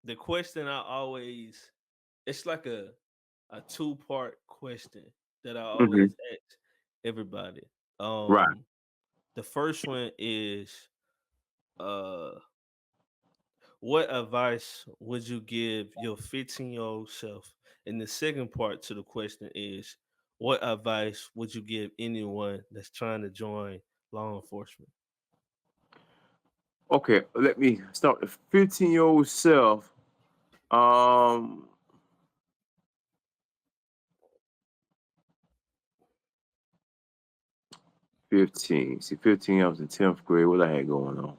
the question I always it's like a two-part question that I Hmm. always ask everybody. Right. The first one is uh what advice would you give your 15-year-old self? And the second part to the question is what advice would you give anyone that's trying to join law enforcement? Okay, let me start the 15-year-old self. Um, 15. See, 15, I was in 10th grade. What I had going on?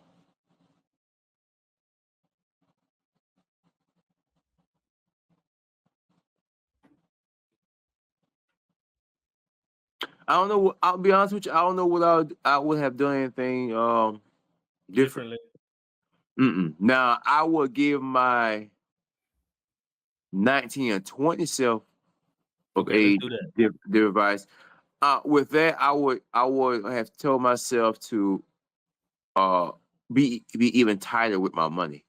I don't know. I'll be honest with you. I don't know what I would have done anything different. Differently. Mm-mm. Now, I would give my 19 and 20 self of Okay, let's age do that. their advice. With that, I would have told myself to uh be even tighter with my money.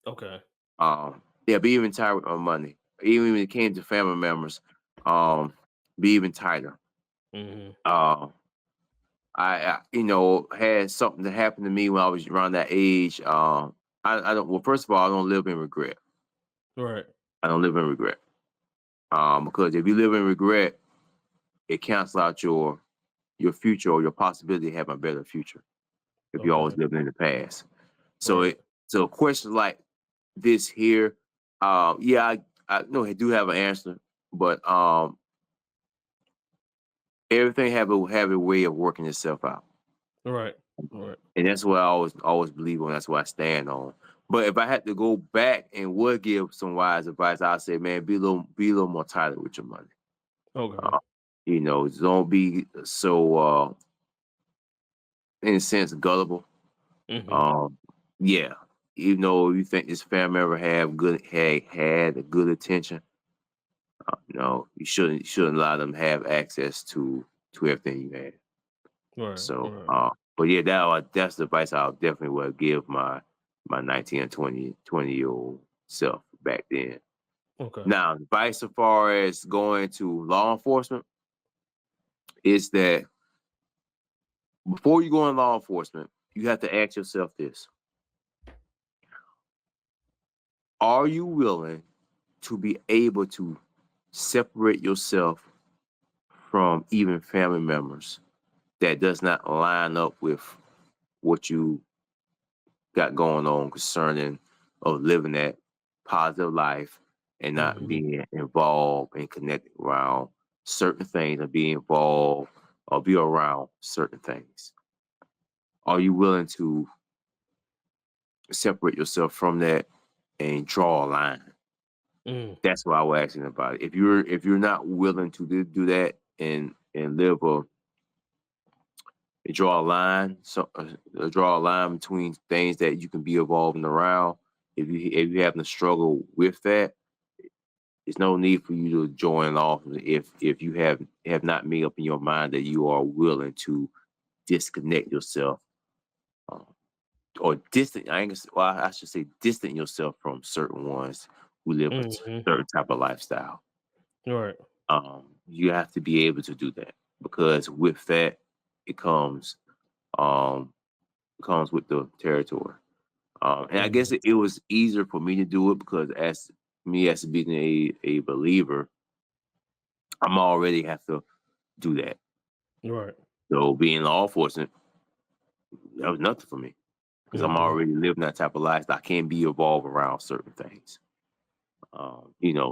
Okay. Yeah, be even tighter with my money. Even when it came to family members, um, be even tighter. Hmm. Uh, had something that happened to me when I was around that age. I don't. Well, first of all, I don't live in regret. Right. I don't live in regret. Because if you live in regret, it cancels out your future or your possibility of having a better future if you're always Okay. living in the past. So Right. it so questions like this here, yeah, I know I do have an answer, but everything have a way of working itself out, Right. Right. and that's what I always believe on. That's what I stand on. But if I had to go back and would give some wise advice, I'd say, man, be a little more tighter with your money. Okay. Uh, don't be so in a sense gullible. Hmm. Um, yeah, even though you think this family member had a good intention, you shouldn't allow them to have access to everything you had. Right. So, Right. but yeah, that's the advice I definitely would give my 19 and 20-year-old self back then. Okay. Now, advice as far as going to law enforcement is that before you go in law enforcement, you have to ask yourself this: are you willing to be able to separate yourself from even family members that does not line up with what you got going on concerning of living that positive life and not Hmm. being involved and connected around certain things or be involved or be around certain things? Are you willing to separate yourself from that and draw a line? Mm. That's what I was asking about. If you're not willing to do that and live draw a line, draw a line between things that you can be evolving around. If you having to struggle with that, there's no need for you to join off if you have not made up in your mind that you are willing to disconnect yourself, um, or distant. Well, I should say distant yourself from certain ones who live a Hmm. certain type of lifestyle. Right. You have to be able to do that because with that, it um comes with the territory. And I guess Hmm. it was easier for me to do it because as being a believer, I'm already have to do that. Right. So being law enforcement, that was nothing for me because I'm Hmm. already living that type of life. I can't be involved around certain things.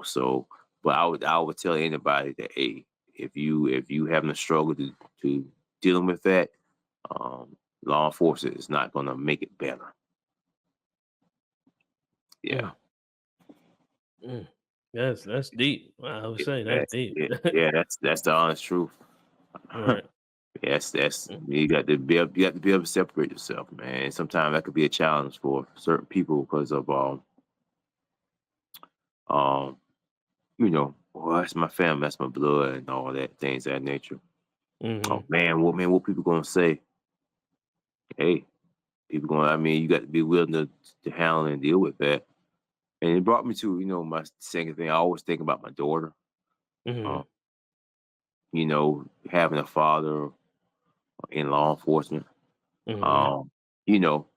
So but I would tell anybody that, hey, if you having a struggle to dealing with that, law enforcement is not gonna make it better. Mm. Yeah. Mm. That's deep. I would Yeah, say that's deep. that's the honest truth. Right. Yes, that's Mm. you got to be able to separate yourself, man. Sometimes that could be a challenge for certain people because of um well, that's my family, that's my blood, and all that things of that nature. Oh Mhm. what people gonna say? Hey, people going. I mean, you got to be willing to handle and deal with that. And it brought me to, my second thing. I always think about my daughter. Mm-hmm. Um, having a father in law enforcement. Mm-hmm. Um, you know,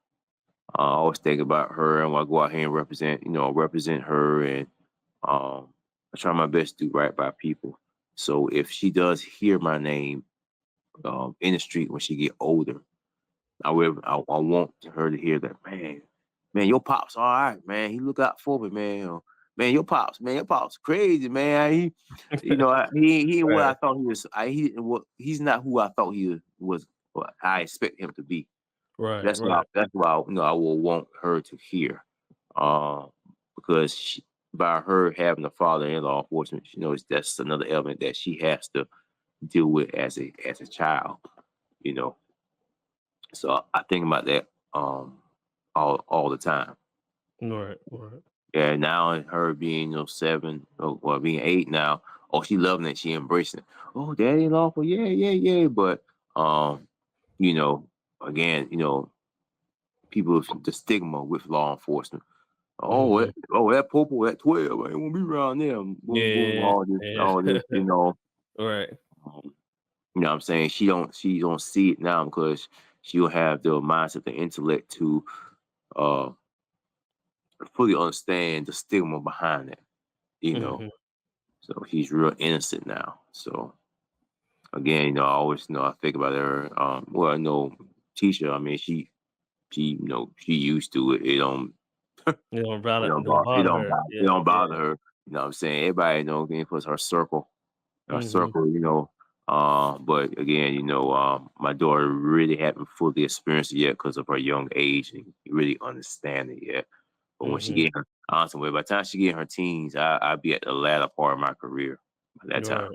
I always think about her and I go out here and represent her, and I try my best to do right by people. So if she does hear my name in the street when she get older, I want her to hear that, man, your pops all right, man. He look out for me, man. Or, man, your pops crazy, man. He ain't what I Right. thought he was. He's not who I thought he was. What I expect him to be. Right. That's why. Right. That's why I will want her to hear, uh, because by her having a father in law enforcement, that's another element that she has to deal with as a child. You know, so I think about that all the time. Right. Right. Yeah, now and her being 7, well being 8 now. Oh, she loving it. She embracing it. Oh, daddy lawful, yeah, yeah, yeah. But um, you know, again, people with the stigma with law enforcement. Mm-hmm. That popo at 12, I won't be around them. Boom, boom, Yeah. all Yeah. this. Right. Um, what I'm saying, she don't see it now because she'll have the mindset, the intellect to uh fully understand the stigma behind it. You know, Mm-hmm. so he's real innocent now. So again, I always I think about her. Well, I know Tisha. I mean, she used to it. You don't It bother. don't Don't bother. It bother don't her. bother. It Yeah. don't bother Yeah. her. You know what I'm saying? Everybody again plus her circle. Her Mm-hmm. circle. But again, my daughter really haven't fully experienced it yet because of her young age and really understand it yet. But when she Mm-hmm. get honestly, by the time she get in her teens, I'll be at the latter part of my career by that time.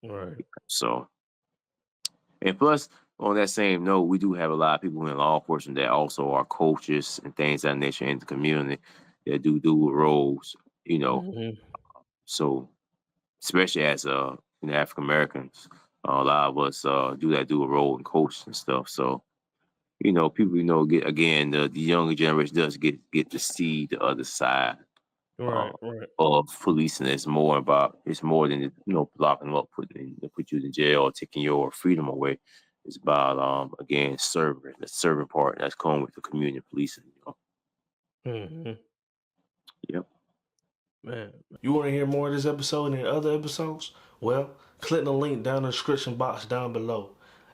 Right. Right. So, and plus, on that same note, we do have a lot of people in law enforcement that also are coaches and things of that nature in the community that do dual roles, you know. Mm-hmm. So, especially as African Americans, a lot of us do that dual role and coach and stuff. So, people get again the younger generation does get to see the other side uh, Right. Right. of policing. It's more than locking them up, put you in jail or taking your freedom away. It's about again serving the serving part that's come with the community policing. Mm-hmm. Yep. Man, you want to hear more of this episode and other episodes? Well, click the link down in the description box down below.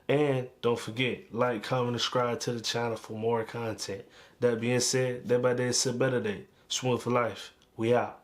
And don't forget, like, comment, subscribe to the channel for more content. That being said, day by day, it's a better day. Swim for life. We out.